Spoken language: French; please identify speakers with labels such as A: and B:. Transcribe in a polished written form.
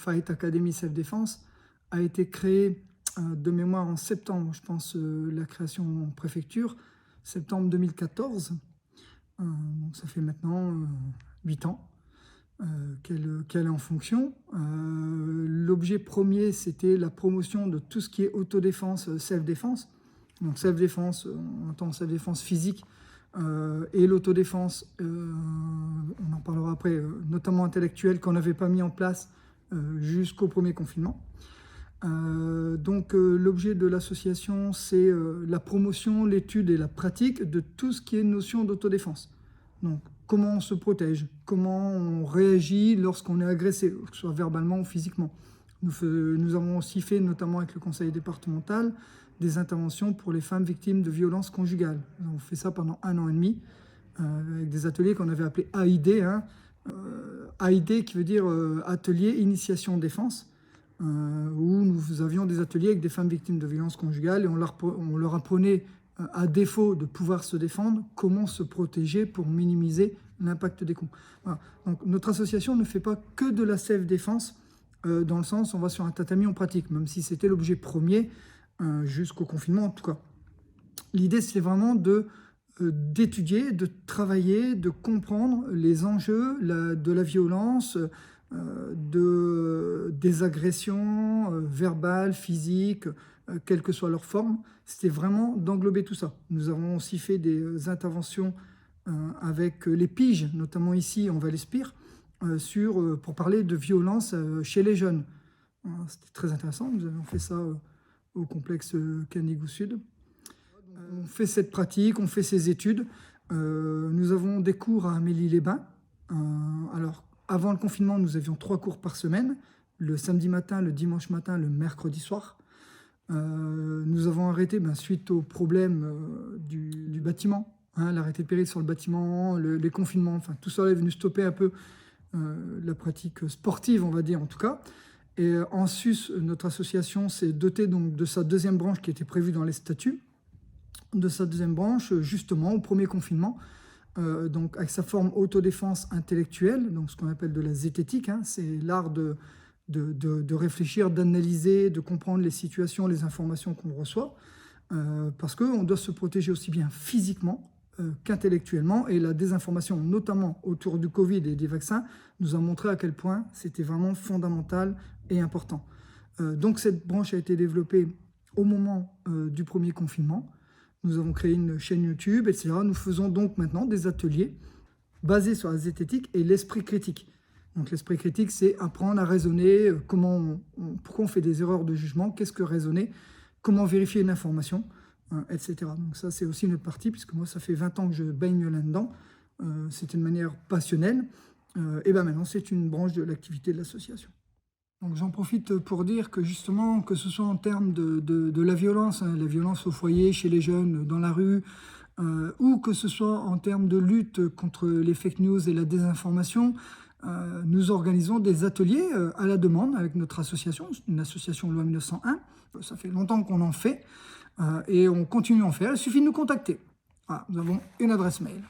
A: Fight Academy Self-Défense a été créée de mémoire en septembre, je pense, la création en préfecture, septembre 2014. Donc ça fait maintenant 8 ans qu'elle est en fonction. L'objet premier, c'était la promotion de tout ce qui est autodéfense, self-défense. Donc self-défense, on entend self-défense physique et l'autodéfense, on en parlera après, notamment intellectuelle, qu'on n'avait pas mis en place jusqu'au premier confinement. Donc l'objet de l'association, c'est la promotion, l'étude et la pratique de tout ce qui est notion d'autodéfense. Donc comment on se protège, comment on réagit lorsqu'on est agressé, que ce soit verbalement ou physiquement. Nous avons aussi fait, notamment avec le conseil départemental, des interventions pour les femmes victimes de violences conjugales. On fait ça pendant 1 an et demi, avec des ateliers qu'on avait appelés AID, AID qui veut dire Atelier Initiation Défense, où nous avions des ateliers avec des femmes victimes de violences conjugales et on leur apprenait, à défaut de pouvoir se défendre, comment se protéger pour minimiser l'impact des coups. Voilà. Donc notre association ne fait pas que de la self-défense, dans le sens on va sur un tatami, on pratique, même si c'était l'objet premier jusqu'au confinement en tout cas. L'idée c'est vraiment d'étudier, de travailler, de comprendre les enjeux de la violence, des agressions verbales, physiques, quelle que soit leur forme. C'était vraiment d'englober tout ça. Nous avons aussi fait des interventions avec les piges, notamment ici en Val-Espire, pour parler de violence chez les jeunes. C'était très intéressant, nous avons fait ça au complexe Canigou Sud. On fait cette pratique, on fait ces études. Nous avons des cours à Amélie-les-Bains. Alors, avant le confinement, nous avions 3 cours par semaine, le samedi matin, le dimanche matin, le mercredi soir. Nous avons arrêté suite au problème du bâtiment, l'arrêté de péril sur le bâtiment, les confinements, enfin tout ça est venu stopper un peu la pratique sportive, on va dire en tout cas. Et en sus, notre association s'est dotée donc de sa deuxième branche qui était prévue dans les statuts, de sa deuxième branche justement au premier confinement, donc avec sa forme autodéfense intellectuelle, donc ce qu'on appelle de la zététique, c'est l'art de réfléchir, d'analyser, de comprendre les situations, les informations qu'on reçoit, parce qu'on doit se protéger aussi bien physiquement qu'intellectuellement, et la désinformation, notamment autour du Covid et des vaccins, nous a montré à quel point c'était vraiment fondamental et important. Donc cette branche a été développée au moment du premier confinement. Nous avons créé une chaîne YouTube, etc. Nous faisons donc maintenant des ateliers basés sur la zététique et l'esprit critique. Donc l'esprit critique, c'est apprendre à raisonner, pourquoi on fait des erreurs de jugement, qu'est-ce que raisonner, comment vérifier une information, etc. Donc ça, c'est aussi notre partie, puisque moi, ça fait 20 ans que je baigne là-dedans. C'était de manière passionnelle. Et maintenant, c'est une branche de l'activité de l'association. Donc j'en profite pour dire que justement, que ce soit en termes de la violence au foyer, chez les jeunes, dans la rue, ou que ce soit en termes de lutte contre les fake news et la désinformation, nous organisons des ateliers à la demande avec notre association, une association loi 1901. Ça fait longtemps qu'on en fait et on continue à en faire. Il suffit de nous contacter. Voilà, nous avons une adresse mail.